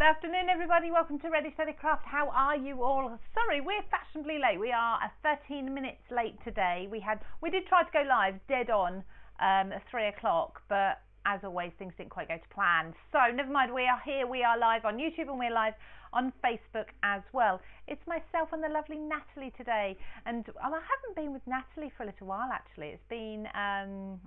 Afternoon, everybody. Welcome to Ready Steady Craft. How are you all? Sorry, we're fashionably late. We are 13 minutes late today. We did try to go live dead on at 3 o'clock, but as always, things didn't quite go to plan. So never mind. We are here. We are live on YouTube and we're live on Facebook as well. It's myself and the lovely Natalie today, and I haven't been with Natalie for a little while actually. It's been. I'm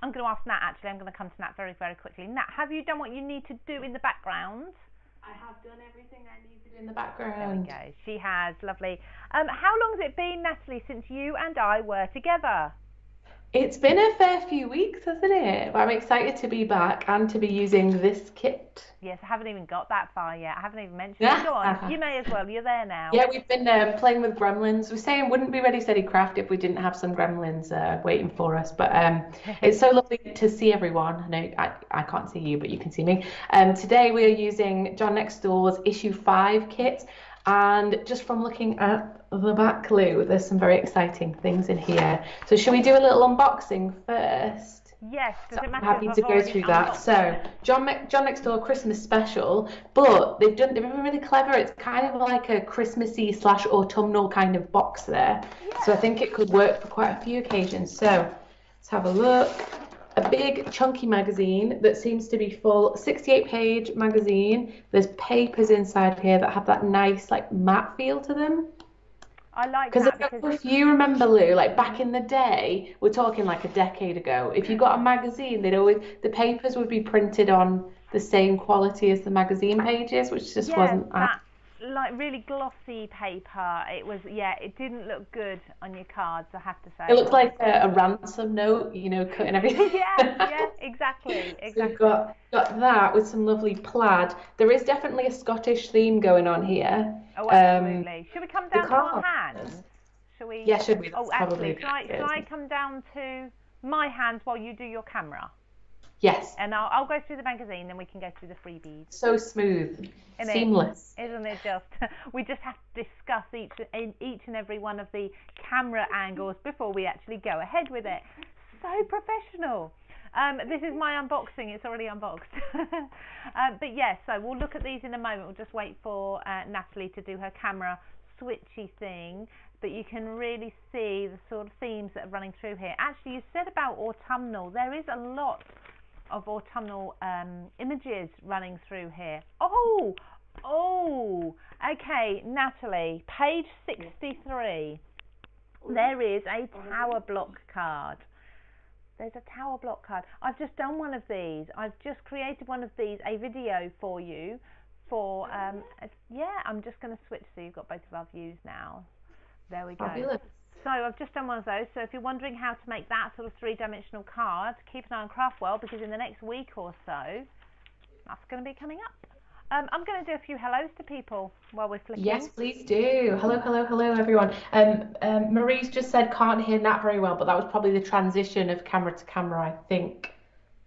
going to ask Nat actually. I'm going to come to Nat very, very quickly. Nat, have you done what you need to do in the background? I have done everything I needed in the background. There we go. She has. Lovely. How long has it been, Natalie, since you and I were together? It's been a fair few weeks, hasn't it? But I'm excited to be back and to be using this kit. Yes, I haven't even got that far yet. I haven't even mentioned it. Go on, you may as well. You're there now. Yeah, we've been playing with gremlins. We're saying wouldn't be Ready Steady Craft if we didn't have some gremlins waiting for us. But it's so lovely to see everyone. No, I can't see you, but you can see me. Today we are using John Next Door's issue 5 kit. And just from looking at the back, Lou, there's some very exciting things in here. So should we do a little unboxing first? Yes, does it matter? I'm happy to go through that. So John Next Door Christmas special, but they've been really clever. It's kind of like a Christmassy / autumnal kind of box there. Yeah. So I think it could work for quite a few occasions. So let's have a look. A big chunky magazine that seems to be full, 68-page magazine. There's papers inside here that have that nice like matte feel to them. I like that because if you remember, Lou, like back in the day, we're talking like a decade ago, if you got a magazine, the papers would be printed on the same quality as the magazine pages, which just wasn't that like really glossy paper. It didn't look good on your cards, I have to say. It looked like a ransom note, cutting everything. yeah, exactly. So we've got that with some lovely plaid. There is definitely a Scottish theme going on here. Oh, absolutely. Should we come down to our hands? Shall we? Yeah, should we? That's actually, shall I come down to my hands while you do your camera? Yes. And I'll go through the magazine, then we can go through the freebies. So smooth. Seamless. Isn't it just? We just have to discuss each and every one of the camera angles before we actually go ahead with it. So professional. This is my unboxing. It's already unboxed. But yes, so we'll look at these in a moment. We'll just wait for Natalie to do her camera switchy thing. But you can really see the sort of themes that are running through here. Actually, you said about autumnal. There is a lot of autumnal images running through here. Okay, Natalie, page 63. There is a tower block card. There's a tower block card. I've just done one of these. I've just created one of these, a video for you. I'm just going to switch so you've got both of our views now. There we go. Fabulous. So I've just done one of those. So if you're wondering how to make that sort of 3-dimensional card, keep an eye on Craftwell, because in the next week or so, that's going to be coming up. I'm going to do a few hellos to people while we're flicking. Yes, please do. Hello, everyone. Marie's just said can't hear Nat very well, but that was probably the transition of camera to camera, I think,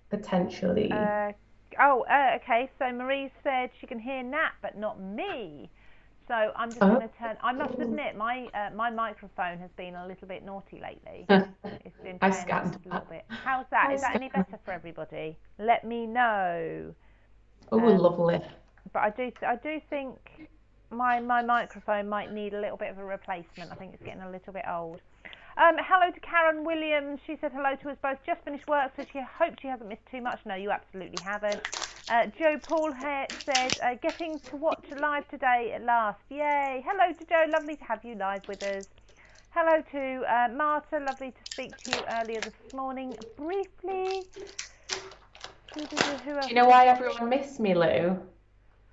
potentially. Okay. So Marie said she can hear Nat, but not me. So I'm just going to turn. I must admit, my microphone has been a little bit naughty lately. It's been playing a little bit. How's that? Is that any better for everybody? Let me know. Oh, lovely. But I do think my microphone might need a little bit of a replacement. I think it's getting a little bit old. Hello to Karen Williams. She said hello to us both. Just finished work, so she hopes she hasn't missed too much. No, you absolutely haven't. Joe Paul said, getting to watch live today at last. Yay. Hello to Joe. Lovely to have you live with us. Hello to Marta. Lovely to speak to you earlier this morning. Briefly. Do you know why everyone missed me, Lou?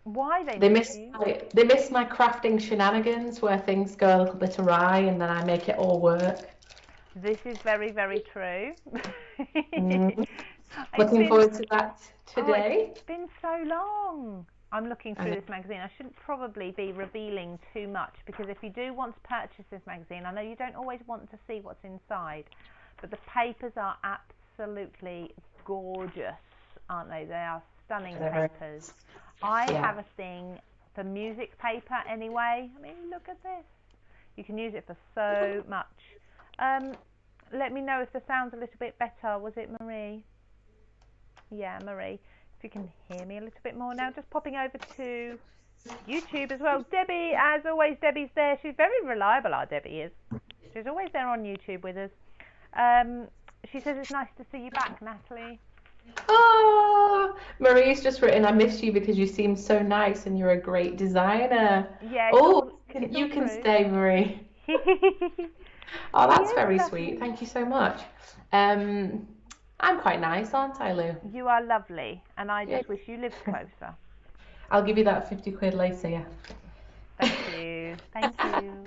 Why they miss you? They miss my crafting shenanigans where things go a little bit awry and then I make it all work. This is very, very true. Looking forward to that today. It's been so long. I'm looking through this magazine. I shouldn't probably be revealing too much, because if you do want to purchase this magazine, I know you don't always want to see what's inside, but the papers are absolutely gorgeous, aren't they? They are stunning papers. I have a thing for music paper anyway. I mean, look at this. You can use it for so much. Let me know if the sound's a little bit better. Was it Marie? Yeah, Marie. If you can hear me a little bit more now, just popping over to YouTube as well. Debbie, as always, Debbie's there. She's very reliable, our Debbie is. She's always there on YouTube with us. She says it's nice to see you back, Natalie. Oh, Marie's just written, I miss you because you seem so nice and you're a great designer. Yeah. You can stay, Marie. Oh, that's very sweet. Thank you so much. I'm quite nice, aren't I, Lou? You are lovely, and I just wish you lived closer. I'll give you that 50 quid later, yeah. Thank you. Thank you.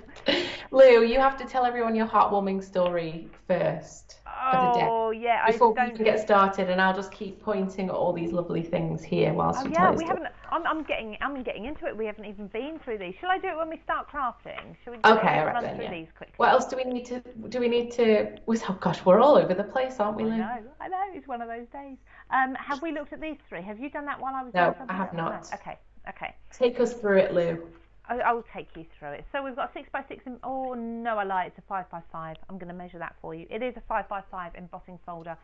Lou, you have to tell everyone your heartwarming story first. Oh, yeah. Before we can get started, and I'll just keep pointing at all these lovely things here whilst you tell us. We haven't. I'm getting into it. We haven't even been through these. Shall I do it when we start crafting? Shall we run through these quickly? What else do we need to? Oh gosh, we're all over the place, aren't we, Lou? I know. It's one of those days. Have we looked at these three? Have you done that while I was? No, I have not. No. Okay. Take us through it, Lou. I'll take you through it. So we've got 6x6. Oh no, I lied. It's a 5x5. I'm going to measure that for you. It is a 5x5 embossing folder.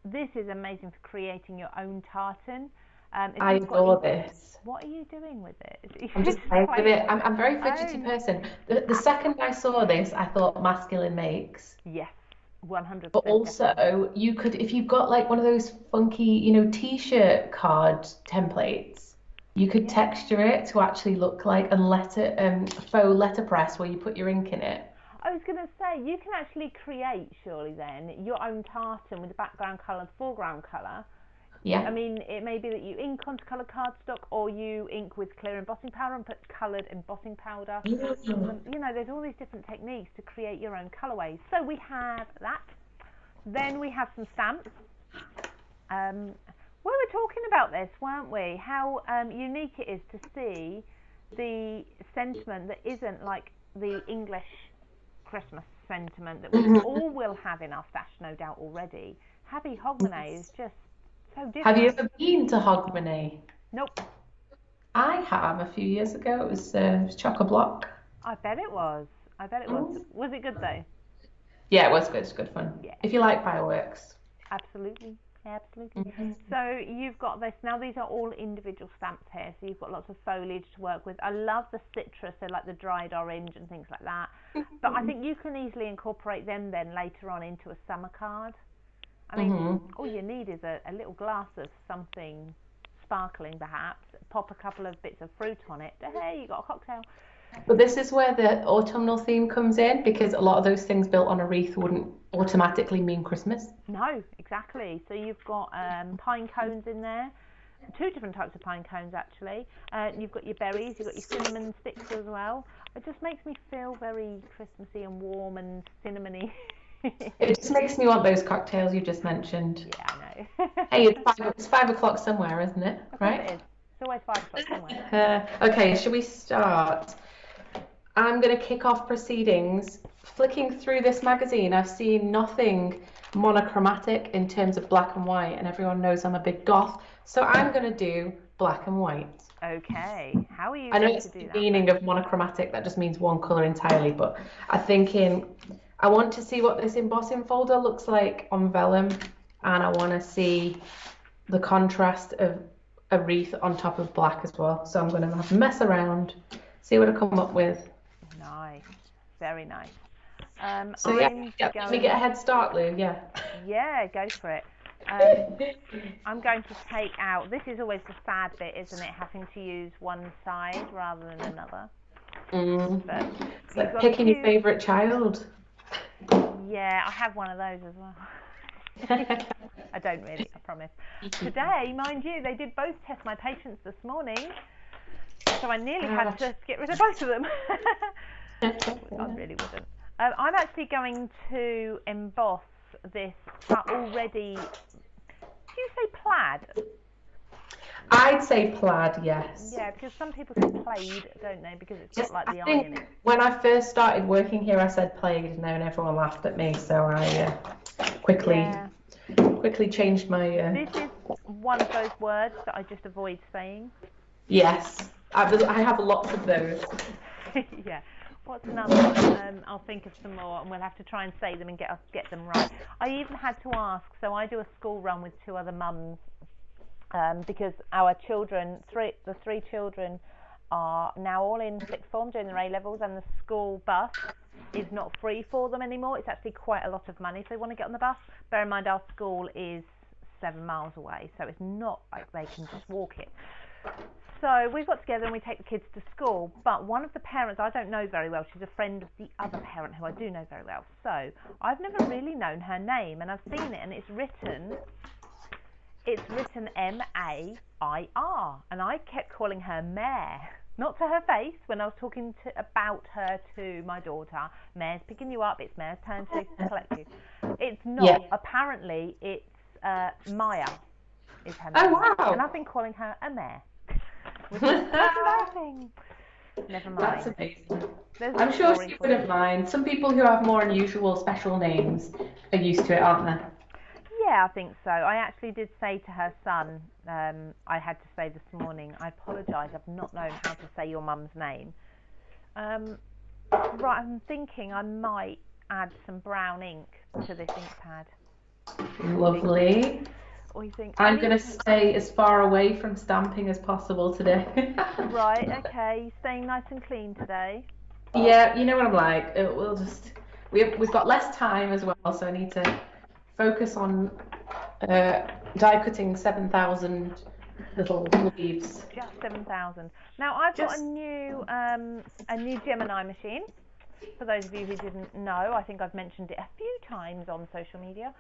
This is amazing for creating your own tartan. I adore this. What are you doing with it? I'm just playing with it. I'm a very fidgety person. The second I saw this, I thought masculine makes. Yes, 100%. But also, you could, if you've got like one of those funky, t-shirt card templates, you could texture it to actually look like a faux letterpress where you put your ink in it. I was going to say, you can actually create, surely then, your own tartan with the background colour, the foreground colour. Yeah. I mean, it may be that you ink onto coloured cardstock, or you ink with clear embossing powder and put coloured embossing powder. There's all these different techniques to create your own colourways. So we have that. Then we have some stamps. We were talking about this, weren't we? How unique it is to see the sentiment that isn't like the English Christmas sentiment that we all will have in our stash, no doubt, already. Happy Hogmanay is just so different. Have you ever been to Hogmanay? Nope. I have a few years ago. It was chock-a-block. I bet it was. Was it good though? Yeah, it was good. It's good fun. Yeah. If you like fireworks. Absolutely. So you've got this. Now these are all individual stamps here, so you've got lots of foliage to work with. I love the citrus, so like the dried orange and things like that. But I think you can easily incorporate them then later on into a summer card. I mean, all you need is a little glass of something sparkling perhaps, pop a couple of bits of fruit on it. Hey, you got a cocktail. But this is where the autumnal theme comes in, because a lot of those things built on a wreath wouldn't automatically mean Christmas. No, exactly. So you've got pine cones in there, 2 different types of pine cones actually. You've got your berries, you've got your cinnamon sticks as well. It just makes me feel very Christmassy and warm and cinnamony. It just makes me want those cocktails you just mentioned. Yeah, I know. Hey, it's 5 o'clock somewhere, isn't it? Right? It is. It's always 5 o'clock somewhere. Okay, should we start? I'm going to kick off proceedings. Flicking through this magazine, I've seen nothing monochromatic in terms of black and white, and everyone knows I'm a big goth, so I'm going to do black and white. Okay, how are you I know going it's to do the that? meaning of monochromatic, that just means one colour entirely, but I'm thinking I want to see what this embossing folder looks like on vellum, and I want to see the contrast of a wreath on top of black as well. So I'm going to have to mess around, see what I come up with. Nice, very nice. So let me get a head start, Lou. Yeah, go for it. I'm going to take out, this is always the sad bit, isn't it, having to use one side rather than another. But it's like picking your favourite child. Yeah, I have one of those as well. I don't really, I promise. Today, mind you, they did both test my patience this morning, so I nearly had to get rid of both of them. I really wouldn't. I'm actually going to emboss this already. Do you say plaid? I'd say plaid, yes. Yeah, because some people say plaid, don't they? Because it's got like the eye in it. When I first started working here, I said plaid, and everyone laughed at me, so I quickly changed my. This is one of those words that I just avoid saying. Yes, I have lots of those. Yeah. What's another one? I'll think of some more, and we'll have to try and say them and get them right. I even had to ask, so I do a school run with 2 other mums because our children, the three children, are now all in sixth form doing their A-levels, and the school bus is not free for them anymore. It's actually quite a lot of money if they want to get on the bus. Bear in mind our school is 7 miles away, so it's not like they can just walk it. So we got together and we take the kids to school, but one of the parents I don't know very well, she's a friend of the other parent who I do know very well, so I've never really known her name, and I've seen it, and it's written M-A-I-R, and I kept calling her Mare, not to her face when I was talking about her to my daughter. Mare's picking you up, it's Mare's turn to collect you. It's not. Apparently it's Maya is her name. Oh, wow. And I've been calling her a Mare, which is laughing. Never mind. That's amazing. I'm sure she wouldn't mind. Some people who have more unusual special names are used to it, aren't they? Yeah, I think so. I actually did say to her son, I had to say this morning, I apologise, I've not known how to say your mum's name. Right, I'm thinking I might add some brown ink to this ink pad. Lovely. Or you think, I'm going to stay as far away from stamping as possible today. Right, okay. Staying nice and clean today. Yeah, you know what I'm like. We've got less time as well, so I need to focus on die cutting 7,000 little leaves. Just 7,000. Now I've got a new Gemini machine. For those of you who didn't know, I think I've mentioned it a few times on social media.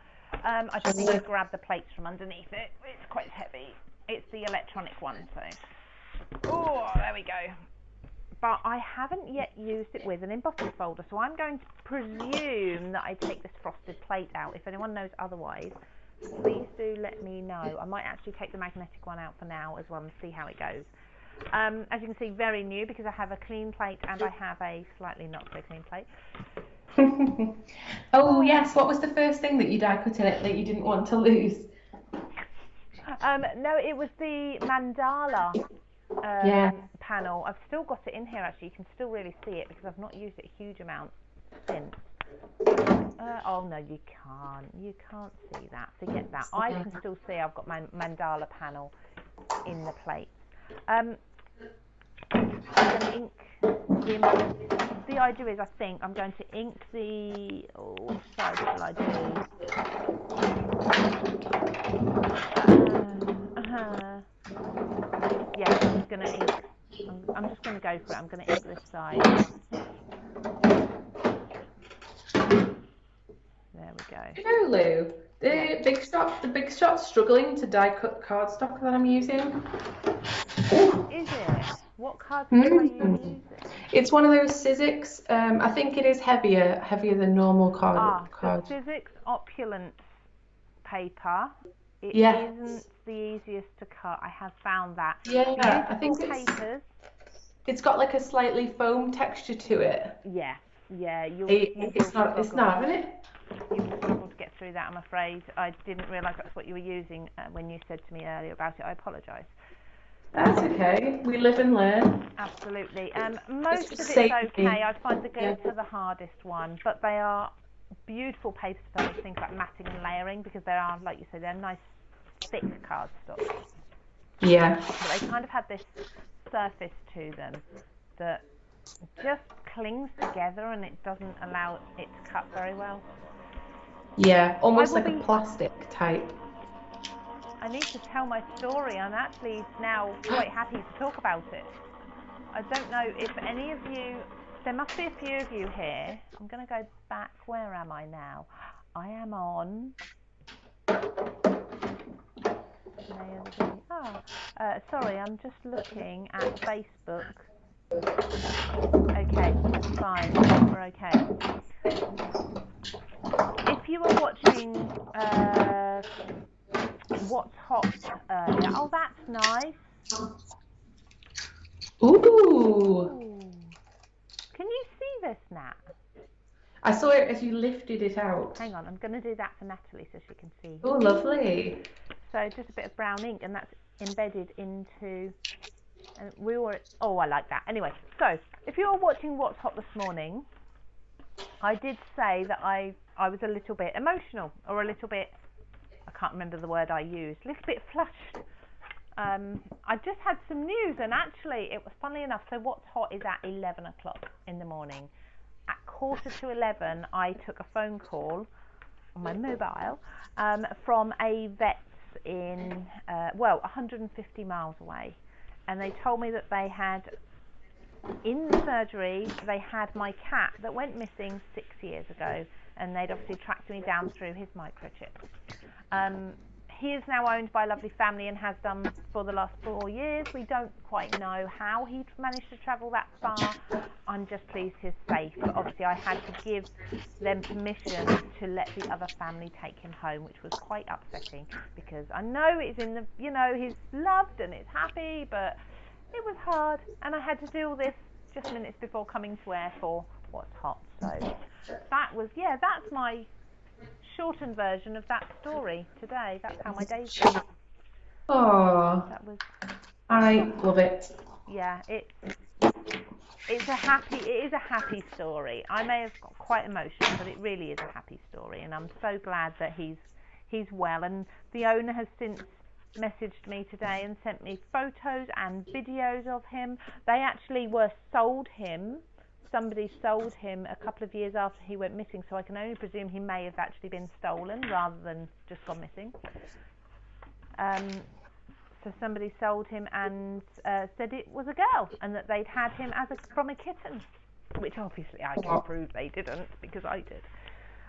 I just need to grab the plates from underneath it. It's quite heavy. It's the electronic one, so. Oh, there we go. But I haven't yet used it with an embossing folder, so I'm going to presume that I take this frosted plate out. If anyone knows otherwise, please do let me know. I might actually take the magnetic one out for now as well and see how it goes. As you can see, very new because I have a clean plate and I have a slightly not so clean plate. Oh yes, what was the first thing that you die cut in it that you didn't want to lose? No, it was the mandala panel. I've still got it in here actually. You can still really see it because I've not used it a huge amount since. Oh no, you can't see that. Forget that. I can still see I've got my mandala panel in the plate. I'm going to ink the idea is, I think I'm going to ink the, what side shall I do? Yeah, I'm just going to ink, I'm just going to go for it. I'm going to ink this side. There we go. You know, Lou, the big shot's struggling to die cut cardstock that I'm using. Is it? What cardstock are you using? It's one of those Sizzix. I think it is heavier than normal card. The Sizzix Opulence paper. It isn't the easiest to cut. I have found that. Yeah, I think it's got like a slightly foam texture to it. Yeah. It's not, isn't it? You will struggle to get through that, I'm afraid. I didn't realise that's what you were using when you said to me earlier about it. I apologise. That's okay. We live and learn. Absolutely. Most of it's okay. I find the glitter the hardest one, but they are beautiful papers for things like matting and layering because they are, like you say, they're nice thick cardstock. Yeah. But they kind of have this surface to them that just clings together and it doesn't allow it to cut very well. Yeah, almost like a plastic type. I need to tell my story. I'm actually now quite happy to talk about it. I don't know if any of you, there must be a few of you here. I'm going to go back. Where am I now? I am on. Sorry, I'm just looking at Facebook. Okay, fine. We're okay. If you were watching What's Hot earlier, oh, that's nice. Ooh. Can you see this, Nat? I saw it as you lifted it out. Hang on, I'm going to do that for Natalie so she can see. Oh, lovely. So just a bit of brown ink, and that's embedded into. And I like that. Anyway, so if you're watching What's Hot this morning, I did say that I was a little bit emotional, or a little bit, I can't remember the word I used, a little bit flushed I just had some news, and actually it was funnily enough. So what's hot is at 11 o'clock in the morning. At 11:15, I took a phone call on my mobile from a vet in 150 miles away, and they told me that they had, in the surgery, they had my cat that went missing 6 years ago, and they'd obviously tracked me down through his microchip. He is now owned by a lovely family and has done for the last 4 years. We don't quite know how he managed to travel that far. I'm just pleased he's safe, but obviously I had to give them permission to let the other family take him home, which was quite upsetting, because I know it's in the, he's loved and it's happy, but it was hard, and I had to do all this just minutes before coming to air for What's Hot. So that's my shortened version of that story today. That's how my day's been. Oh, I love it. Yeah, it is a happy story. I may have got quite emotional, but it really is a happy story, and I'm so glad that he's well. And the owner has since messaged me today and sent me photos and videos of him. They actually were sold him. Somebody sold him a couple of years after he went missing, so I can only presume he may have actually been stolen rather than just gone missing. So somebody sold him and said it was a girl, and that they'd had him from a kitten, which obviously I can prove they didn't, because I did.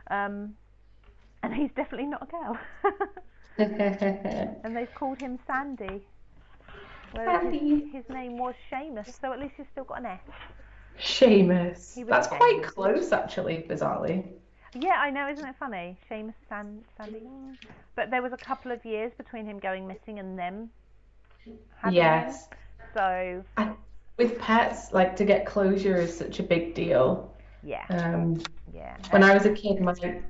And he's definitely not a girl. And they've called him Sandy, whereas his name was Seamus, so at least he's still got an S. Seamus. That's quite close, actually, bizarrely. Yeah, I know, isn't it funny? Seamus, Sandy. But there was a couple of years between him going missing and them having him. So with pets, like, to get closure is such a big deal. Yeah. When I was a kid,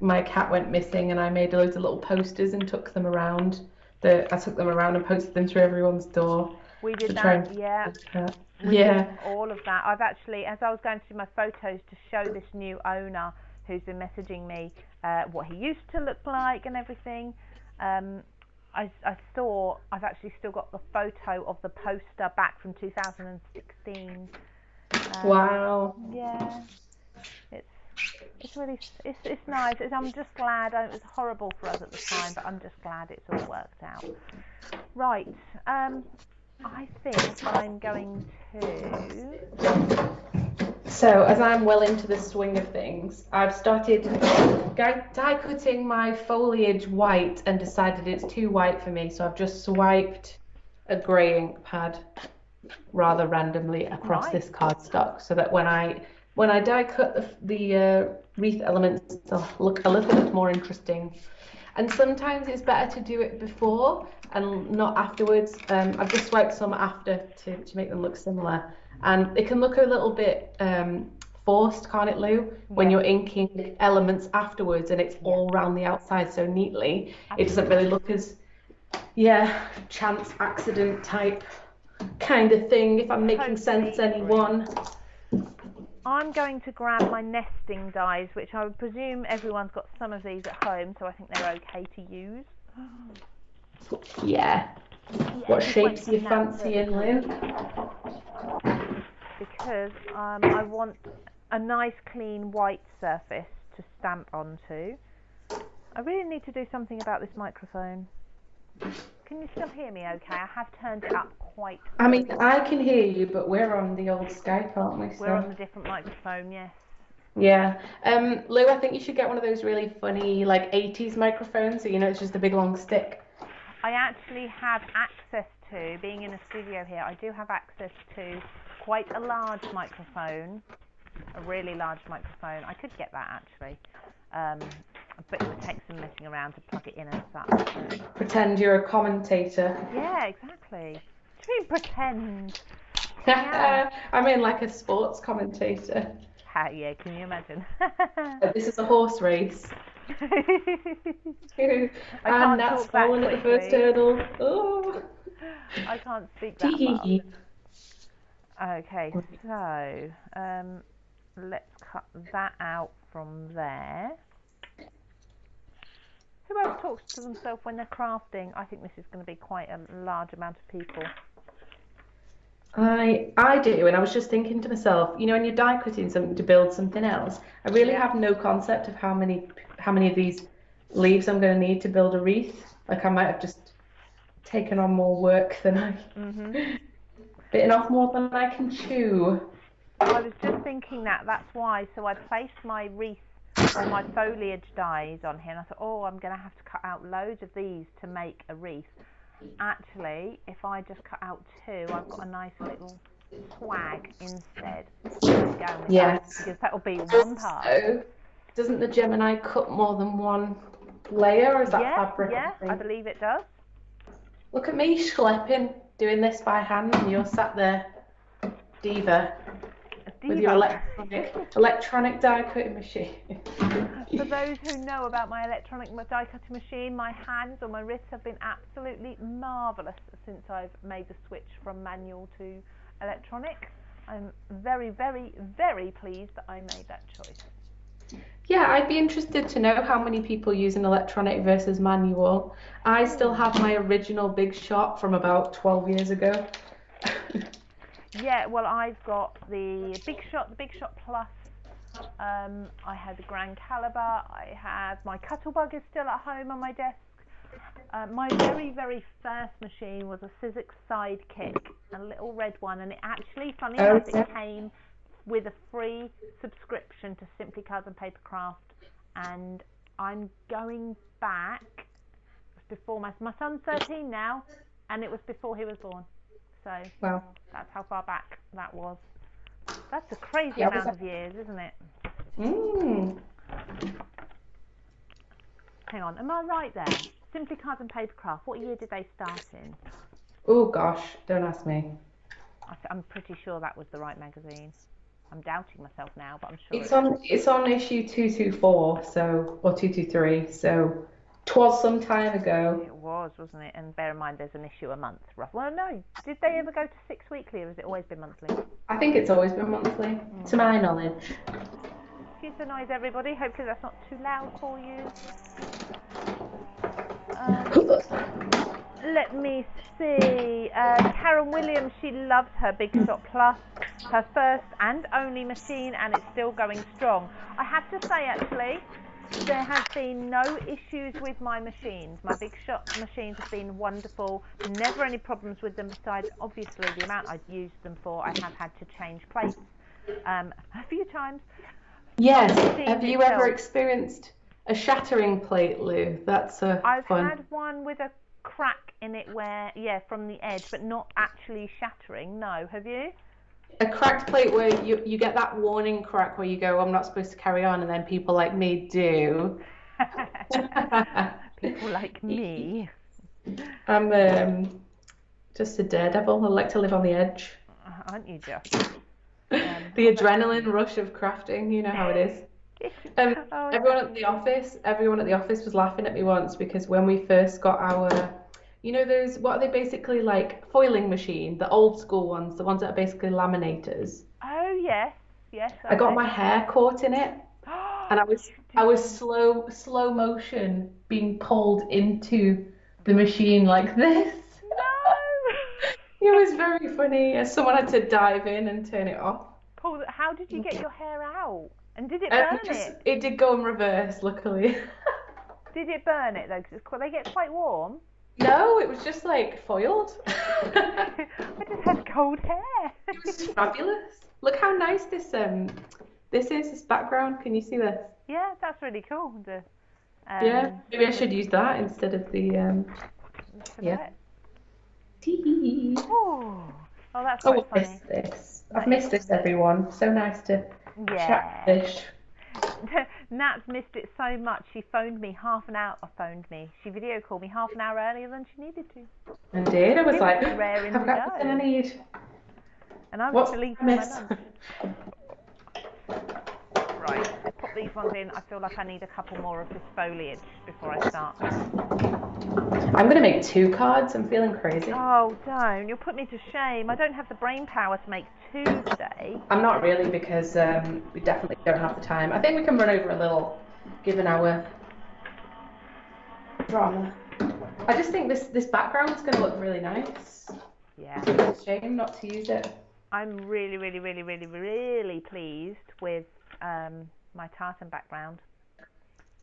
my cat went missing, and I made loads of little posters and took them around. I took them around and posted them through everyone's door. We did that, yeah. We did all of that. I've actually, as I was going through my photos to show this new owner who's been messaging me what he used to look like and everything, I saw I've actually still got the photo of the poster back from 2016. Wow. Yeah. It's really it's nice. I'm just glad. It was horrible for us at the time, but I'm just glad it's all worked out. Right. I think I'm going to. So, as I'm well into the swing of things, I've started die cutting my foliage white and decided it's too white for me, so I've just swiped a grey ink pad rather randomly across this cardstock, so that when I die cut the wreath elements, they'll look a little bit more interesting. And sometimes it's better to do it before and not afterwards. I've just swiped some after to make them look similar. And it can look a little bit forced, can't it, Lou? When you're inking elements afterwards and it's all around the outside so neatly. Absolutely. It doesn't really look as, chance accident type kind of thing, if I'm making sense to anyone. I'm going to grab my nesting dies, which I would presume everyone's got some of these at home, so I think they're okay to use. Yeah. What shapes are you fancying, Lou? Because I want a nice clean white surface to stamp onto. I really need to do something about this microphone. Can you still hear me okay? I have turned it up quite. I mean, I can hear you, but we're on the old Skype, aren't we? We're on the different microphone, yes. Yeah. Lou, I think you should get one of those really funny, like, 80s microphones, so it's just a big long stick. I actually have access to, being in a studio here, I do have access to quite a large microphone, a really large microphone. I could get that, actually. But it would take some messing around to plug it in and such. So. Pretend you're a commentator. Yeah, exactly. What do you mean pretend? I mean, like a sports commentator. Yeah, can you imagine? This is a horse race. And Nat's fallen at the first hurdle. Oh. I can't speak that fast. Okay, so let's cut that out from there. Who else talks to themselves when they're crafting? I think this is going to be quite a large amount of people. I do, and I was just thinking to myself, you know, when you're die cutting something to build something else, I really Yeah. have no concept of how many of these leaves I'm going to need to build a wreath. Like I might have just taken on more work than bitten off more than I can chew. I was just thinking that's why. So I placed my wreath or my foliage dies on here, and I thought, oh, I'm going to have to cut out loads of these to make a wreath. Actually, if I just cut out 2, I've got a nice little swag instead. Going with that, because that'll be one part. So, doesn't the Gemini cut more than one layer, or is that fabric? Yeah, I believe it does. Look at me schlepping, doing this by hand, and you're sat there, diva. With your electronic die cutting machine. For those who know about my electronic die cutting machine, my hands or my wrists have been absolutely marvellous since I've made the switch from manual to electronic. I'm very, very, very pleased that I made that choice. Yeah, I'd be interested to know how many people use an electronic versus manual. I still have my original Big Shot from about 12 years ago. Yeah, well, I've got the Big Shot Plus. I had the Grand Caliber. I have my Cuttlebug is still at home on my desk. My very, very first machine was a Sizzix Sidekick, a little red one, and it actually, funny enough, it came with a free subscription to Simply Cards and Papercraft. And I'm going back. It was before my son's 13 now, and it was before he was born. So that's how far back that was. That's a crazy amount of years, isn't it? Hang on, am I right there? Simply Cards and Papercraft, what year did they start in? Oh gosh, don't ask me. I'm pretty sure that was the right magazine. I'm doubting myself now, but I'm sure it's on issue 224, so, or 223, so 'twas some time ago. It was, wasn't it? And bear in mind, there's an issue a month, rough. Well, no. Did they ever go to 6 weekly, or has it always been monthly? I think it's always been monthly, to my knowledge. Excuse the noise, everybody. Hopefully that's not too loud for you. Let me see. Karen Williams, she loves her Big Shot Plus, her first and only machine, and it's still going strong. I have to say, actually, there has been no issues with my machines. My Big Shot machines have been wonderful. Never any problems with them, besides obviously the amount I've used them for. I have had to change plates a few times. Yes. Have you ever experienced a shattering plate, Lou? That's fun. I've had one with a crack in it where, from the edge, but not actually shattering. No, have you? A cracked plate where you get that warning crack where you go, I'm not supposed to carry on, and then people like me do. People like me. I'm just a daredevil. I like to live on the edge. Aren't you just? The adrenaline rush of crafting, you know how it is. Everyone at the office was laughing at me once because when we first got our, you know, those, what are they basically like, foiling machine, the old school ones, the ones that are basically laminators. Oh yes. I got my hair caught in it, and I was slow motion being pulled into the machine like this. No. It was very funny. Someone had to dive in and turn it off. Paul, how did you get your hair out? And did it burn it? It did go in reverse, luckily. Did it burn it though? Because they get quite warm. No, it was just like foiled. I just had cold hair. It was fabulous. Look how nice this this background. Can you see this? Yeah, that's really cool. Yeah, maybe I should use that instead of the yeah. Oh, that's quite funny. I've missed this. I've missed this, everyone. So nice to chat fish. Nat's missed it so much. She phoned me She video called me half an hour earlier than she needed to. Indeed, I was like, I've got everything I need. And I was deleting my lunch. Right, I'll pop these ones in. I feel like I need a couple more of this foliage before I start. I'm going to make 2 cards. I'm feeling crazy. Oh, don't. You'll put me to shame. I don't have the brain power to make 2 today. I'm not really, because we definitely don't have the time. I think we can run over a little, given our drama. I just think this background's going to look really nice. Yeah. It's a shame not to use it. I'm really, really, really, really, really pleased with my tartan background.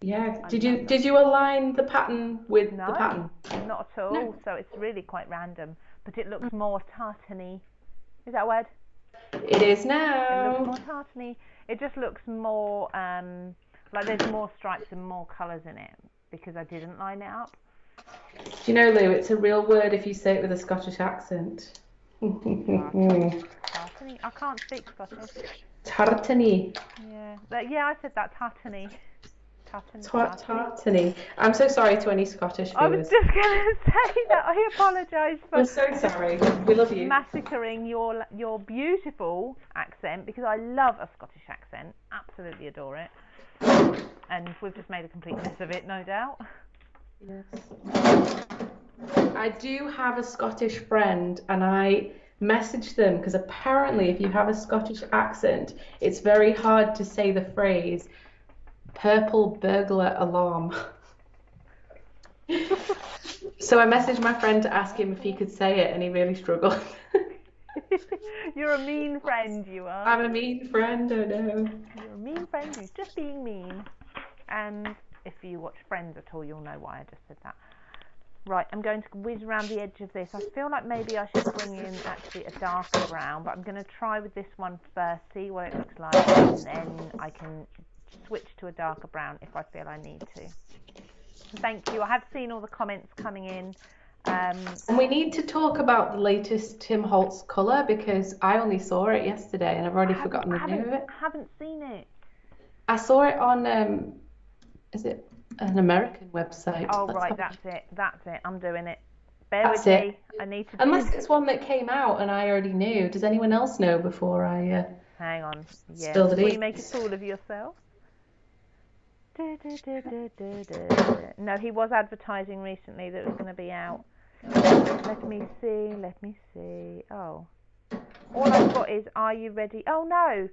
Yeah. Did you align the pattern with the pattern? Not at all. No. So it's really quite random, but it looks more tartany. Is that a word? It is now. It looks more tartany. It just looks more like there's more stripes and more colours in it because I didn't line it up. Do you know, Lou, it's a real word if you say it with a Scottish accent. Tartany. I can't speak Scottish. Tartany. Yeah. I said that, tartany. Tartany. I'm so sorry to any Scottish viewers. I was just going to say that. I apologise for. We're so sorry. We love you. Massacring your beautiful accent because I love a Scottish accent. Absolutely adore it. And we've just made a complete mess of it, no doubt. Yes. I do have a Scottish friend, and I messaged them because apparently, if you have a Scottish accent, it's very hard to say the phrase "purple burglar alarm." So I messaged my friend to ask him if he could say it, and he really struggled. You're a mean friend, you are. I'm a mean friend, I know. You're a mean friend who's just being mean. And if you watch Friends at all, you'll know why I just said that. Right, I'm going to whiz around the edge of this. I feel like maybe I should bring in actually a darker brown, but I'm going to try with this one first, see what it looks like, and then I can switch to a darker brown if I feel I need to. Thank you. I have seen all the comments coming in. And we need to talk about the latest Tim Holtz colour because I only saw it yesterday and I've already forgotten the name of it. I haven't seen it. I saw it on, is it an American website? Oh, right, that's it. I'm doing it. Bear with me. I need to. Unless it's one that came out and I already knew. Does anyone else know before I hang on. Yeah. Spilled it Before in? you make a fool of yourself. No, he was advertising recently that it was going to be out. Let me see. Oh. All I've got is, are you ready? Oh, no,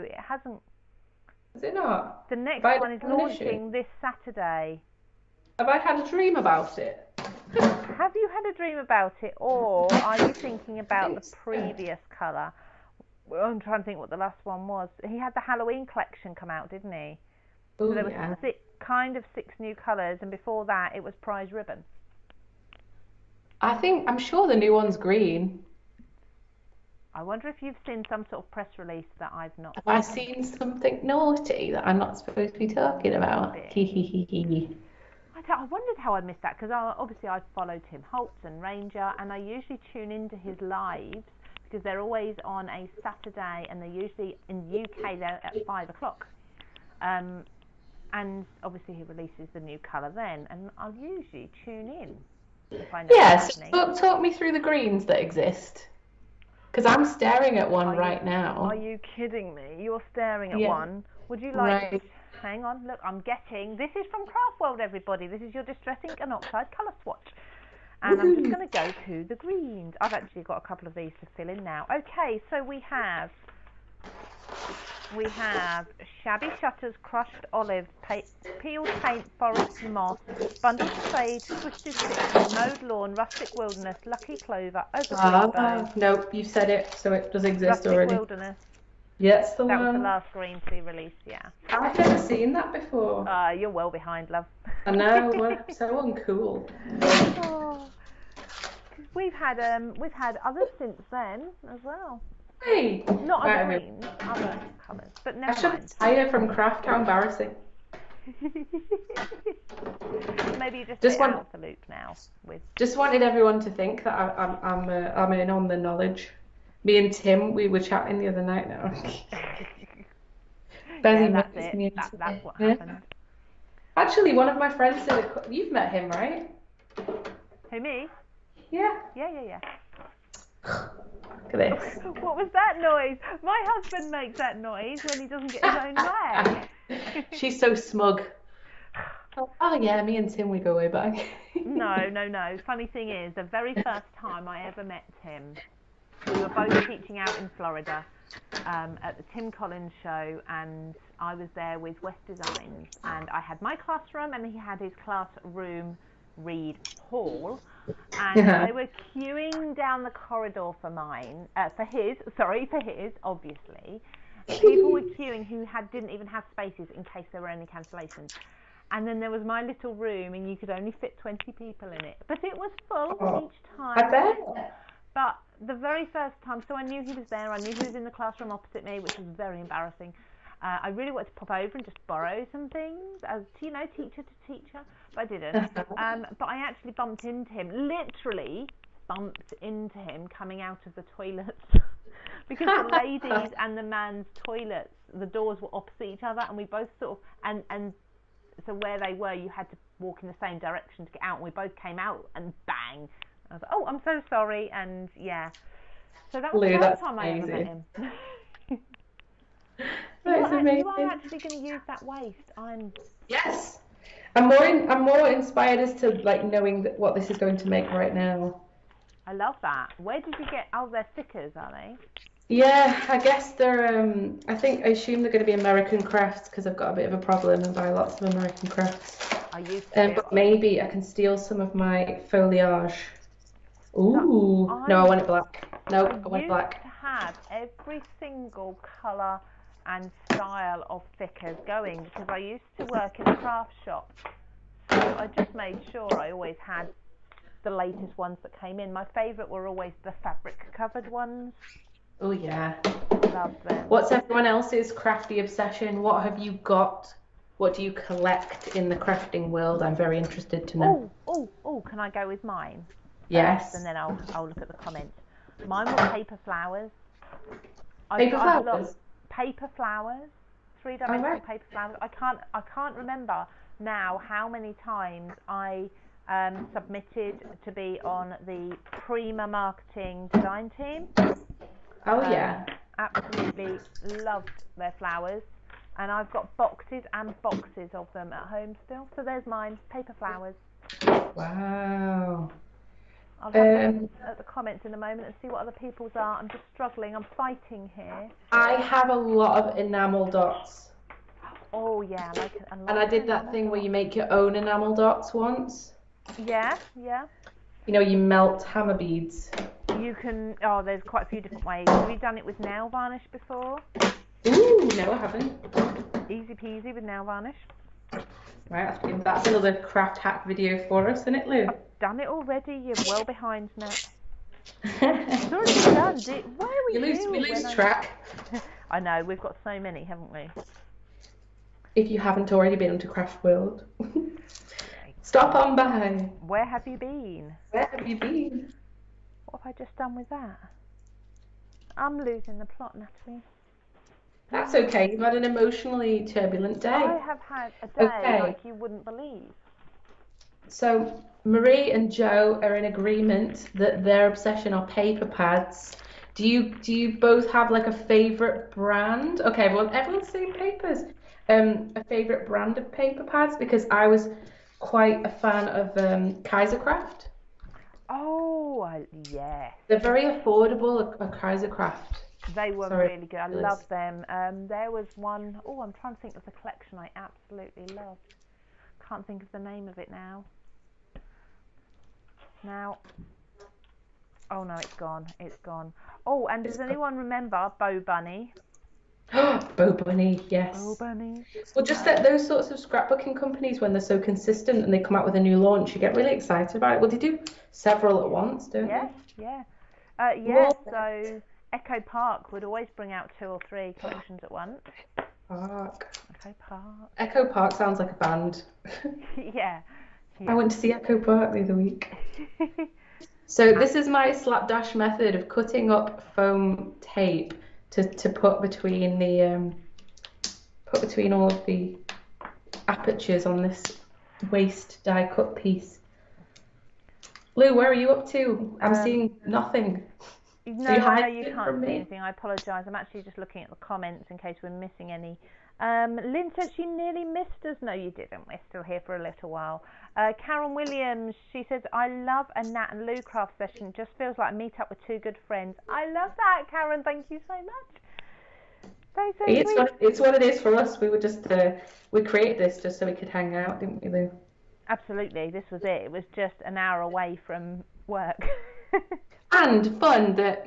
it hasn't. Is it not? The next one is launching this Saturday. Have I had a dream about it? Have you had a dream about it, or are you thinking about the previous colour? Well, I'm trying to think what the last one was. He had the Halloween collection come out, didn't he? Ooh, so there was six new colours, and before that it was prize ribbon. I'm sure the new one's green. I wonder if you've seen some sort of press release that I've not. Have I seen something naughty that I'm not supposed to be talking about? I wondered how I missed that because obviously I followed Tim Holtz and Ranger, and I usually tune into his lives because they're always on a Saturday, and they're usually in the UK they're at 5 o'clock. And obviously he releases the new colour then, and I'll usually tune in if I know Yes, talk me through the greens that exist. Because I'm staring at one right now. Are you kidding me? You're staring at one. Would you like... Right. Hang on, look, I'm getting... This is from Craft World, everybody. This is your Distress Ink and Oxide colour swatch. And I'm just going to go to the greens. I've actually got a couple of these to fill in now. Okay, so we have Shabby Shutters, Crushed Olive, Peeled Paint, Forest Moss, Bundled Sage, Twisted Citron, Mowed Lawn, Rustic Wilderness, Lucky Clover, Overgreen. Nope, you said it, so it does exist Rustic already. Wilderness. Yes, the that one. was the last green to be released, yeah. I've never seen that before. You're well behind, love. I know, we're so uncool. Oh, we've had others since then as well. Hey, not other greens, other colours, but never mind. I should hire from Craft. How embarrassing. Maybe you just get out of the loop now. Just wanted everyone to think that I'm in on the knowledge. Me and Tim, we were chatting the other night now. That's it. That's what happened. Actually, one of my friends said, you've met him, right? Who, me? Yeah. Yeah. Look at this. What was that noise? My husband makes that noise when he doesn't get his own way. She's so smug. Oh yeah, me and Tim, we go way back. No. Funny thing is, the very first time I ever met Tim, we were both teaching out in Florida at the Tim Collins show, and I was there with West Designs, and I had my classroom and he had his classroom Reed Hall, and they were queuing down the corridor for mine, for his, obviously. People were queuing who didn't even have spaces in case there were any cancellations. And then there was my little room, and you could only fit 20 people in it. But it was full each time. I bet. But the very first time, so I knew he was there. I knew he was in the classroom opposite me, which was very embarrassing. I really wanted to pop over and just borrow some things, as teacher to teacher, but I didn't. But I actually bumped into him, literally bumped into him coming out of the toilets. Because the ladies and the man's toilets, the doors were opposite each other, and we both sort of, and so where they were, you had to walk in the same direction to get out, and we both came out, and bang. I was like, oh, I'm so sorry, and yeah. So that was the first time I ever met him. That's amazing. You are actually going to use that waist. Yes. I'm more inspired as to like knowing what this is going to make right now. I love that. Where did you get? Oh, they're stickers, are they? Yeah, I guess they're. I assume they're going to be American crafts because I've got a bit of a problem and buy lots of American crafts. I used to. But maybe I can steal some of my foliage. Ooh. No, I want it black. No, I want it black. I used to have every single colour and style of stickers going because I used to work in a craft shop. So I just made sure I always had the latest ones that came in. My favourite were always the fabric covered ones. Oh yeah. Love them. What's everyone else's crafty obsession? What have you got? What do you collect in the crafting world? I'm very interested to know. Oh, can I go with mine? Yes. And then I'll look at the comments. Mine were paper flowers. Paper flowers? Paper flowers. 3-dimensional paper flowers. I can't remember now how many times I submitted to be on the Prima marketing design team. Oh yeah. Absolutely loved their flowers, and I've got boxes and boxes of them at home still. So there's mine, paper flowers. Wow. I'll have a look at the comments in a moment and see what other people's are. I'm just struggling. I'm fighting here. I have a lot of enamel dots. Oh yeah, and I did that thing where you make your own enamel dots once. Yeah. You know, you melt hammer beads. You can. Oh, there's quite a few different ways. Have you done it with nail varnish before? Ooh, no, I haven't. Easy peasy with nail varnish. Right, that's another craft hack video for us, isn't it, Lou? I've done it already. You're well behind now. It's already done. Why are we lose track. I know, we've got so many, haven't we? If you haven't already been onto Craft World, stop on by. Where have you been? Where have you been? What have I just done with that? I'm losing the plot, Natalie. That's okay. You've had an emotionally turbulent day. I have had a day like you wouldn't believe. So Marie and Joe are in agreement that their obsession are paper pads. Do you both have like a favorite brand? Okay, everyone's saying papers. A favorite brand of paper pads, because I was quite a fan of Kaisercraft. Oh, yes. They're very affordable, a Kaisercraft. They were really good. I love them. There was one, I'm trying to think of the collection I absolutely loved. Can't think of the name of it now. Oh no, it's gone. Oh, and does anyone remember Bo Bunny? Bo Bunny, yes. Bo Bunny. Well, just that those sorts of scrapbooking companies, when they're so consistent and they come out with a new launch, you get really excited about it. Well, they do several at once, don't they? Yeah. So Echo Park would always bring out 2 or 3 collections at once. Echo Park sounds like a band. Yeah. I went to see Echo Park the other week. So this is my slapdash method of cutting up foam tape to put between all of the apertures on this waist die cut piece. Lou, where are you up to? I'm seeing nothing. No, I know you can't see anything. I apologise. I'm actually just looking at the comments in case we're missing any. Lynn said she nearly missed us. No, you didn't. We're still here for a little while. Karen Williams, she says, I love a Nat and Lou craft session. It just feels like a meet up with 2 good friends. I love that, Karen. Thank you so much. So it's what it is for us. We were just we created this just so we could hang out, didn't we, Lou? Absolutely, this was it. It was just an hour away from work. And fun that,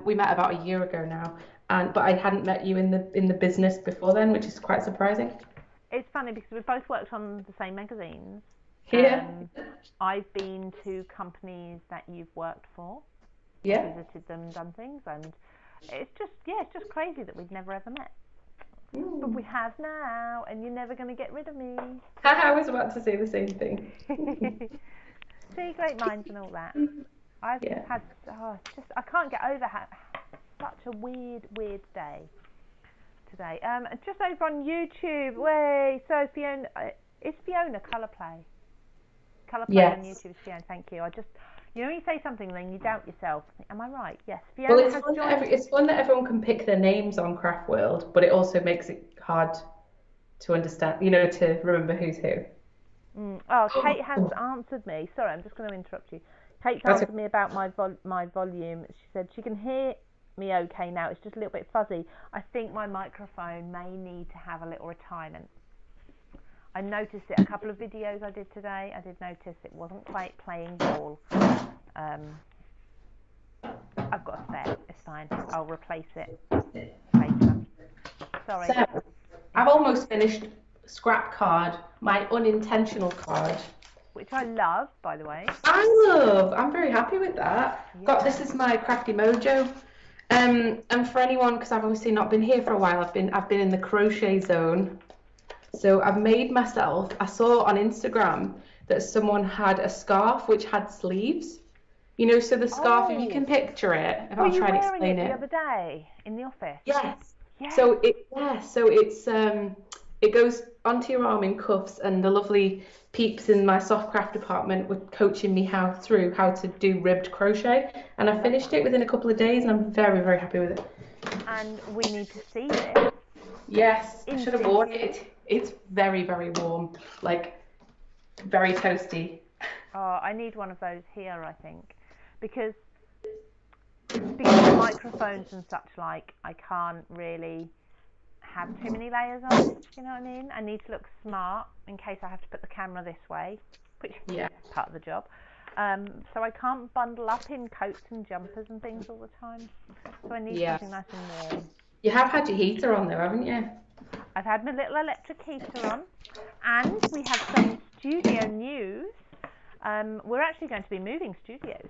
we met about a year ago now, but I hadn't met you in the business before then, which is quite surprising. It's funny because we've both worked on the same magazines. Yeah. I've been to companies that you've worked for, Yeah. visited them, done things, and it's just crazy that we'd never ever met. But we have now, and you're never going to get rid of me. I was about to say the same thing. See, great minds and all that. I've Yeah. just had, I can't get over such a weird day today. Just over on YouTube, so Fiona, is Fiona Colourplay? Colourplay Yes. on YouTube is Fiona, thank you. You say something, then you doubt yourself. Am I right? Yes. Well, Fiona has joined. it's fun that everyone can pick their names on Craft World, but it also makes it hard to understand, to remember who's who. Kate has answered me. Sorry, I'm just going to interrupt you. Kate's That's answered me about my volume. She said she can hear me okay now. It's just a little bit fuzzy. I think my microphone may need to have a little retirement. I noticed it a couple of videos I did today. I did notice it wasn't quite playing ball. I've got a spare. It's fine. I'll replace it later. Sorry. So, I've almost finished Scrap Card, my unintentional card. Which I love, by the way. I'm very happy with that. Yeah. This is my Crafty Mojo. And for anyone, because I've obviously not been here for a while, I've been in the crochet zone. So I've made myself, I saw on Instagram that someone had a scarf which had sleeves. So the scarf, if you can picture it, if I'll try and explain it. The other day in the office? Yes. Yes. So it goes onto your arm in cuffs, and the lovely peeps in my soft craft department were coaching me how to do ribbed crochet, and I finished it within a couple of days, and I'm very, very happy with it. And we need to see this. Yes, I should have worn it. It's very, very warm, like very toasty. Oh, I need one of those here, I think, because of microphones and such like, I can't really have too many layers on, you know what I mean? I need to look smart in case I have to put the camera this way, which is part of the job. So I can't bundle up in coats and jumpers and things all the time. So I need something nice and warm. You have had your heater on though, haven't you? I've had my little electric heater on, and we have some studio news. We're actually going to be moving studios.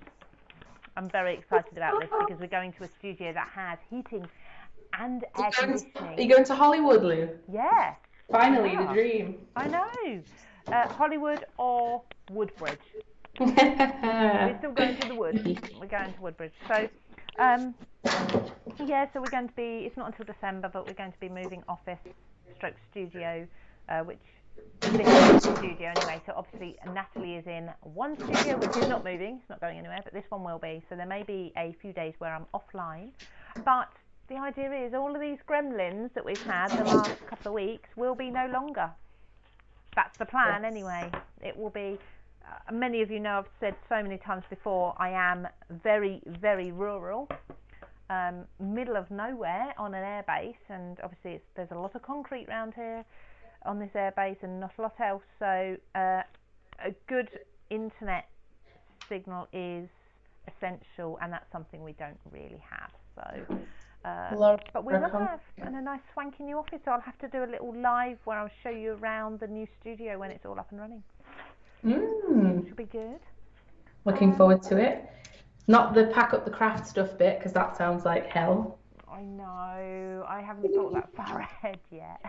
I'm very excited about this because we're going to a studio that has heating and air conditioning. Are you going to Hollywood, Lou? Yeah. Finally, the dream. I know. Hollywood or Woodbridge. We're still going to the wood. We're going to Woodbridge. So, so we're going to be, it's not until December, but we're going to be moving office stroke studio, which this is the studio anyway. So obviously Natalie is in one studio, which is not moving, it's not going anywhere, but this one will be. So there may be a few days where I'm offline. But the idea is all of these gremlins that we've had the last couple of weeks will be no longer. That's the plan anyway. It will be, many of you know I've said so many times before, I am very, very rural. Middle of nowhere on an airbase, and obviously there's a lot of concrete around here on this airbase and not a lot else, so a good internet signal is essential, and that's something we don't really have. So but we will have a nice swanky new office, so I'll have to do a little live where I'll show you around the new studio when it's all up and running. Which will be good. Looking forward to it. Not the pack up the craft stuff bit, because that sounds like hell. I know. I haven't thought that far ahead yet.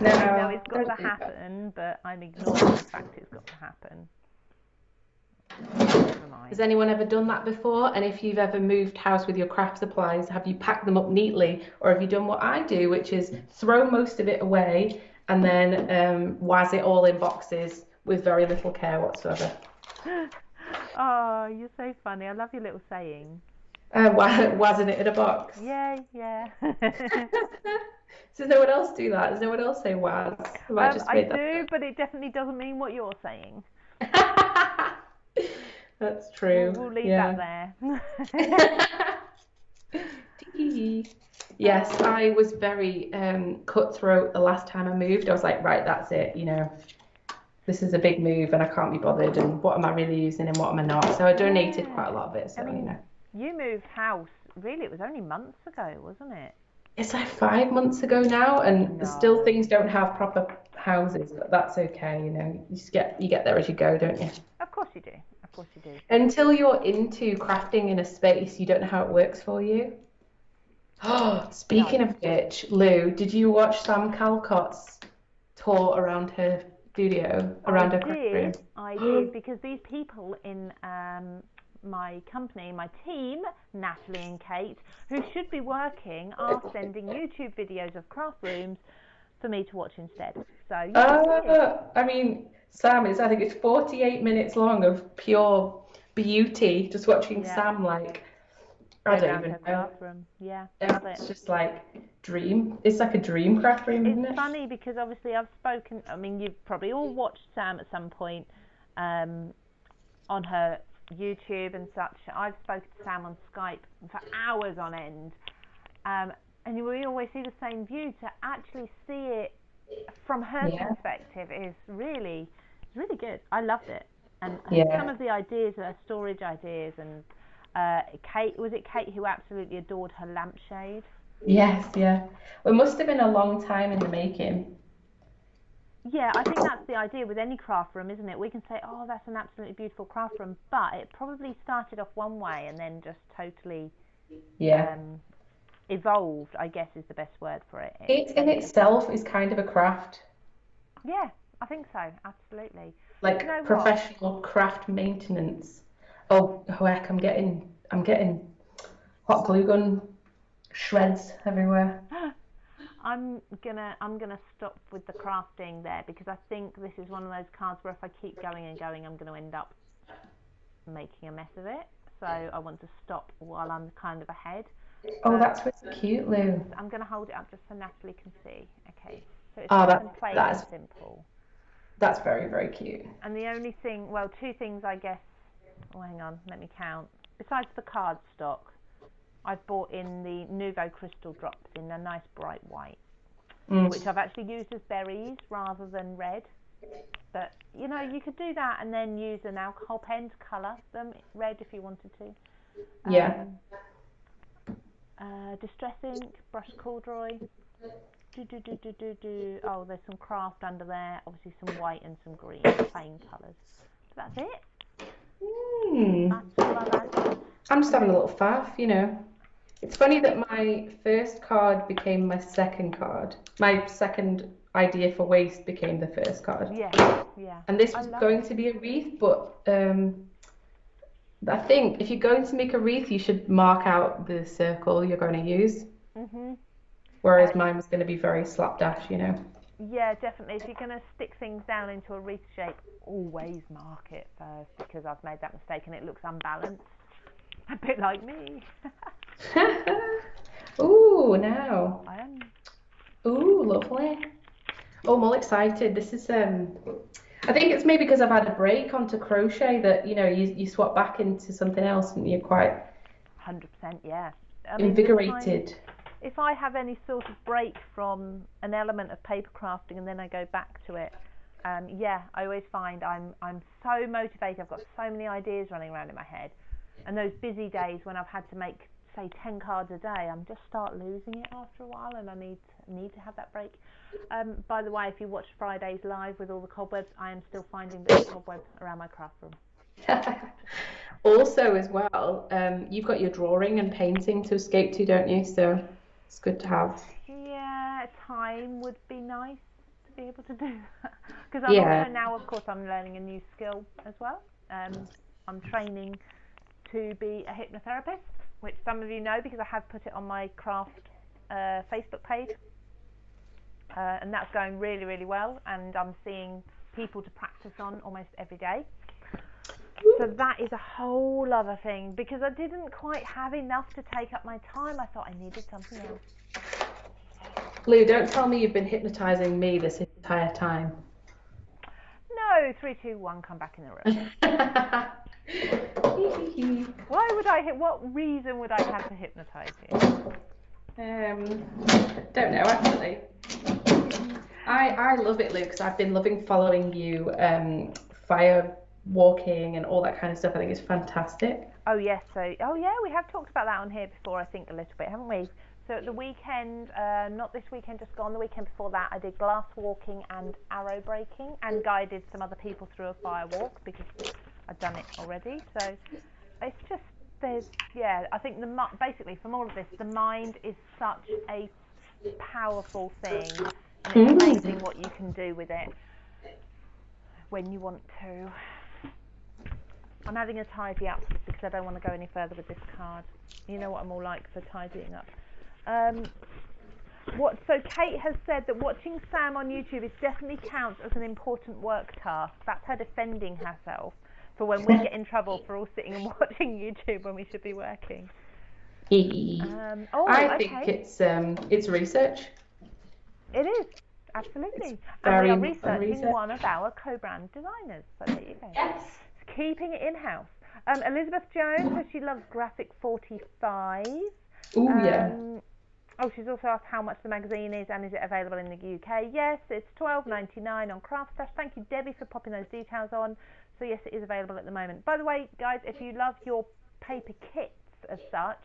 No, I know it's got to happen, but I'm ignoring the fact it's got to happen. Has anyone ever done that before? And if you've ever moved house with your craft supplies, have you packed them up neatly, or have you done what I do, which is throw most of it away and then waz it all in boxes with very little care whatsoever? Oh, you're so funny. I love your little saying. Wazzing it in a box. Yeah. Does no one else do that? Does no one else say waz? I do, but it definitely doesn't mean what you're saying. That's true. We'll leave that there. Yes, I was very cutthroat the last time I moved. I was like, right, that's it, this is a big move and I can't be bothered, and what am I really using and what am I not? So I donated quite a lot of it. So, I mean, you moved house, really, it was only months ago, wasn't it? It's like 5 months ago now, and still things don't have proper houses, but that's okay, You just get there as you go, don't you? Of course you do. Of course you do. Until you're into crafting in a space, you don't know how it works for you. Oh, speaking of which, Lou, did you watch Sam Calcott's tour around her studio, around her craft room? I did, because these people in my company, my team, Natalie and Kate, who should be working, are sending YouTube videos of craft rooms for me to watch instead. So I mean, Sam, I think it's 48 minutes long of pure beauty, just watching Sam, like, I don't even know. Craft room. Yeah, it's just like dream. It's like a dream craft room, isn't it? It's funny because obviously I've spoken. I mean, you've probably all watched Sam at some point on her YouTube and such. I've spoken to Sam on Skype for hours on end, and we always see the same view. To actually see it from her perspective is really good. I loved it, and some of the ideas, her storage ideas, and Kate, was it Kate who absolutely adored her lampshade? Yes, yeah. It must have been a long time in the making. Yeah, I think that's the idea with any craft room, isn't it? We can say, oh, that's an absolutely beautiful craft room, but it probably started off one way and then just totally evolved, I guess is the best word for it. It in itself is kind of a craft. Yeah, I think so, absolutely. Like professional craft maintenance. Oh, heck, I'm getting hot glue gun shreds everywhere. I'm gonna stop with the crafting there, because I think this is one of those cards where if I keep going and going, I'm gonna end up making a mess of it. So I want to stop while I'm kind of ahead. Oh, that's really cute, Lou. I'm gonna hold it up just so Natalie can see. Okay, so it's nice and plain and simple. That's very, very cute. And the only thing, well, two things I guess. Oh, hang on, let me count. Besides the cardstock, I've bought in the Nouveau Crystal drops in a nice bright white, which I've actually used as berries rather than red. But, you could do that and then use an alcohol pen to colour them red if you wanted to. Distress ink, brushed corduroy. Oh, there's some craft under there. Obviously some white and some green, plain colours. So that's it. That's all I've added. I'm just having a little faff, It's funny that my first card became my second card. My second idea for waste became the first card. Yeah. And this was going to be a wreath, but I think if you're going to make a wreath, you should mark out the circle you're going to use. Whereas mine was going to be very slapdash, Yeah, definitely. If you're going to stick things down into a wreath shape, always mark it first, because I've made that mistake and it looks unbalanced. A bit like me. Ooh, now. Ooh, lovely. Oh, I'm all excited. This is I think it's maybe because I've had a break onto crochet that you swap back into something else and you're quite 100%, yeah. Invigorated. If I have any sort of break from an element of paper crafting and then I go back to it, I always find I'm so motivated. I've got so many ideas running around in my head, and those busy days when I've had to make, say, 10 cards a day, I'm just start losing it after a while, and I need to have that break. By the way, if you watch Friday's live with all the cobwebs, I am still finding the cobwebs around my craft room. Also, as well, you've got your drawing and painting to escape to, don't you? So it's good to have. Yeah, time would be nice to be able to do that. Because also now, of course, I'm learning a new skill as well. I'm training to be a hypnotherapist, which some of you know because I have put it on my craft Facebook page. And that's going really, really well. And I'm seeing people to practice on almost every day. So that is a whole other thing, because I didn't quite have enough to take up my time. I thought I needed something else. Lou, don't tell me you've been hypnotising me this entire time. No, 3, 2, 1, come back in the room. Why would what reason would I have to hypnotise you? Don't know, actually. I love it, Luke, because I've been loving following you, fire walking and all that kind of stuff. I think it's fantastic. Oh yes, oh yeah, we have talked about that on here before, I think a little bit, haven't we? So at the weekend, not this weekend, just gone, the weekend before that, I did glass walking and arrow breaking, and guided some other people through a fire walk because I'd done it already. So it's just I think basically from all of this, the mind is such a powerful thing, and it's amazing what you can do with it when you want to. I'm having a tidy up because I don't want to go any further with this card. You know what I'm all like for tidying up. So Kate has said that watching Sam on YouTube definitely counts as an important work task. That's her defending herself for when we get in trouble for all sitting and watching YouTube when we should be working. I think it's research. It is, absolutely. And we are researching one of our co-brand designers. So there you go. Yes. Keeping it in-house. Elizabeth Jones says she loves Graphic 45. Oh, yeah. Oh, she's also asked how much the magazine is and is it available in the UK. Yes, it's $12.99 on Craftstash. Thank you, Debbie, for popping those details on. So yes, it is available at the moment. By the way, guys, if you love your paper kits as such,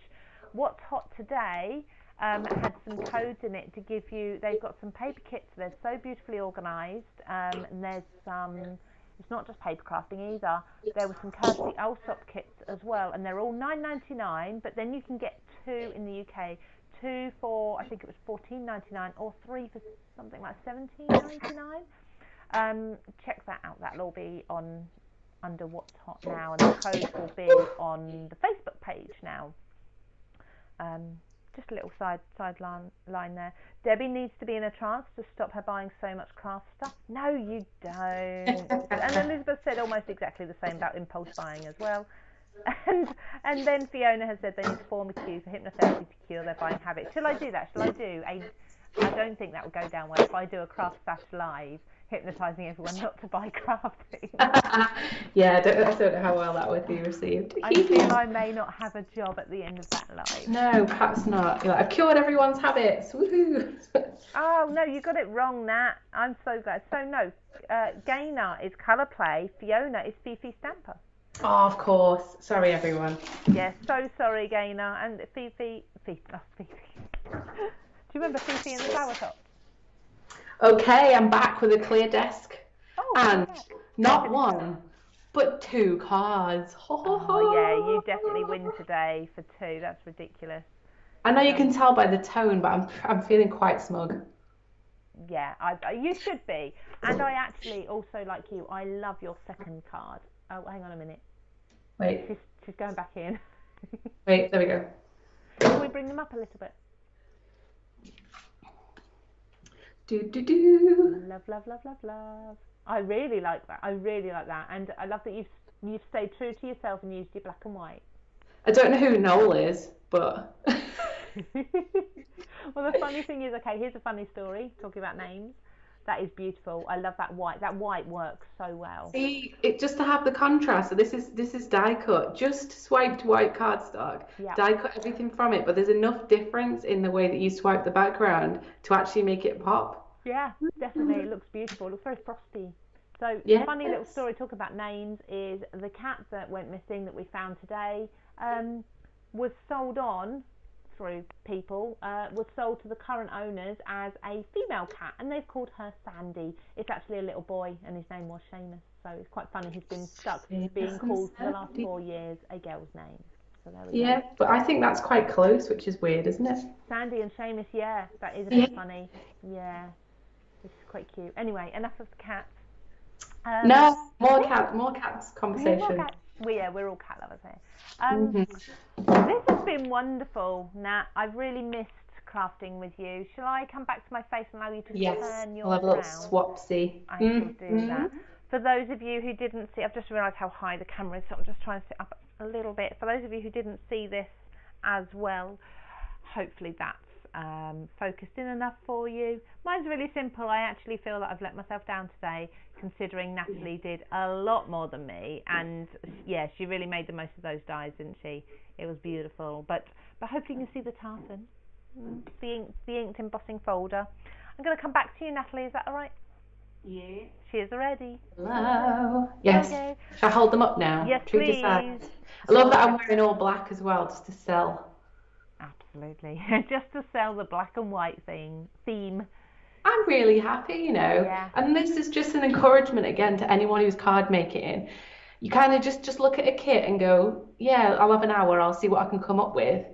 What's Hot Today had some codes in it to give you. They've got some paper kits. They're so beautifully organised. And there's some. It's not just paper crafting either. There were some courtesy Alsop kits as well, and they're all $9.99. But then you can get two in the UK. Two for I think it was $14.99, or three for something like $17.99. Check that out. That'll all be on under What's Hot now, and the code will be on the Facebook page now. Just a little line there. Debbie needs to be in a trance to stop her buying so much craft stuff. No, you don't. And Elizabeth said almost exactly the same about impulse buying as well. And then Fiona has said they need to form a queue for hypnotherapy to cure their buying habit. Shall I do that? I don't think that would go down well if I do a Craft Stash live, hypnotising everyone not to buy crafting. Yeah, I don't know how well that would be received. I feel I may not have a job at the end of that live. No, perhaps not. You're like, I've cured everyone's habits. Woohoo! Oh no, you got it wrong, Nat. I'm so glad. So no, Gaynor is Colour Play. Fiona is Fifi Stamper. Oh, of course. Sorry, everyone. Yes, so sorry, Gaynor. And Fifi. Do you remember Fifi and the Flower Top? Okay, I'm back with a clear desk. Oh, and not one, but two cards. Oh, yeah, you definitely win today for two. That's ridiculous. I know you can tell by the tone, but I'm feeling quite smug. Yeah, you should be. And I actually also, like you, I love your second card. Oh, hang on a minute. Wait. She's going back in. Wait, there we go. Can we bring them up a little bit? Do. Love, love, love, love, love. I really like that. And I love that you've stayed true to yourself and used your black and white. I don't know who Noel is, but... Well, the funny thing is, okay, here's a funny story, talking about names. That is beautiful. I love that white. That white works so well. See, just to have the contrast. So this is die cut, just swiped white cardstock. Yep. Die cut everything from it, but there's enough difference in the way that you swipe the background to actually make it pop. Yeah, definitely. It looks beautiful. It looks very frosty. So yes. The funny little story talking about names is the cat that went missing that we found today was sold on through people, was sold to the current owners as a female cat, and they've called her Sandy. It's actually a little boy, and his name was Seamus. So it's quite funny. He's been stuck being called for the last 4 years a girl's name. So there we go. But I think that's quite close, which is weird, isn't it? Sandy and Seamus, yeah, that is a bit funny. Yeah, this is quite cute. Anyway, enough of the cats. No, more cats conversation. More cats. We're all cat lovers here. This has been wonderful, Nat. I've really missed crafting with you. Shall I come back to my face and allow you to turn yours I'll have a little around? swapsy. I will do that. For those of you who didn't see, I've just realised how high the camera is, so I'm just trying to sit up a little bit. For those of you who didn't see this as well, hopefully that's focused in enough for you. Mine's really simple. I actually feel that I've let myself down today, considering Natalie did a lot more than me, and yeah, she really made the most of those dies, didn't she? It was beautiful, but hopefully you can see the tartan, the inked embossing folder. I'm going to come back to you, Natalie. Is that all right? Yeah. She is ready. Hello. Yes. Okay. Shall I hold them up now? Yes, True to please. size. I love that I'm wearing all black as well, just to sell. Absolutely. Just to sell the black and white theme. I'm really happy, Yeah. And this is just an encouragement again to anyone who's card making. You kind of just look at a kit and go, yeah, I'll have an hour, I'll see what I can come up with.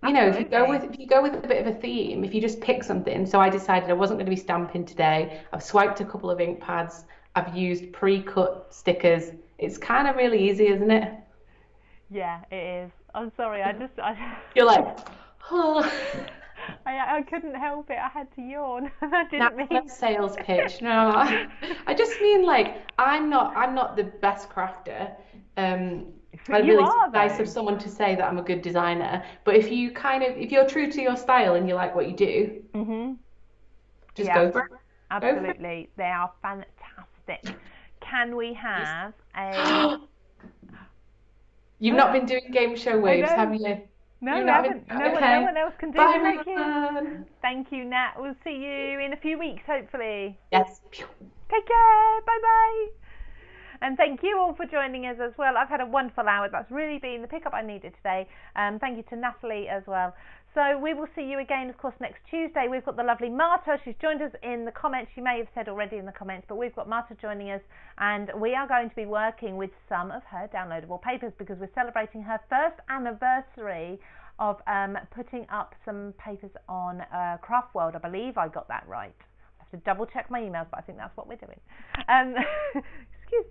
If you go with a bit of a theme, if you just pick something. So I decided I wasn't going to be stamping today. I've swiped a couple of ink pads. I've used pre-cut stickers. It's kind of really easy, isn't it? Yeah, it is. I'm sorry, You're like, oh. I couldn't help it. I had to yawn. I didn't mean a sales pitch. No, I just mean like I'm not the best crafter. I'd You really are, nice though. of someone to say that I'm a good designer. But if you're true to your style and you like what you do, just go for it. Absolutely, they are fantastic. Can we have a? You've not been doing game show waves, have you? No, we haven't. No one else can do Bye, it like you. everyone. Thank you, Nat. We'll see you in a few weeks, hopefully. Yes. Take care. Bye-bye. And thank you all for joining us as well. I've had a wonderful hour. That's really been the pickup I needed today. Thank you to Natalie as well. So we will see you again, of course, next Tuesday. We've got the lovely Marta. She's joined us in the comments. She may have said already in the comments, but we've got Marta joining us, and we are going to be working with some of her downloadable papers because we're celebrating her first anniversary of putting up some papers on Craft World. I believe I got that right. I have to double check my emails, but I think that's what we're doing.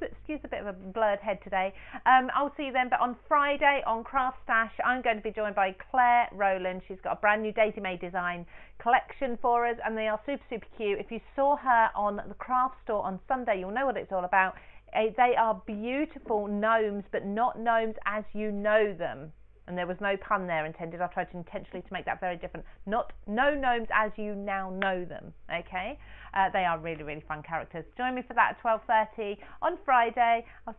Excuse a bit of a blurred head today. I'll see you then, but on Friday on Craft Stash, I'm going to be joined by Claire Rowland. She's got a brand new Daisy May design collection for us, and they are super, super cute. If you saw her on the craft store on Sunday, you'll know what it's all about. They are beautiful gnomes, but not gnomes as you know them. And there was no pun there intended. I tried to intentionally to make that very different. No gnomes as you now know them. Okay, they are really, really fun characters. Join me for that at 12:30 on Friday. I'll see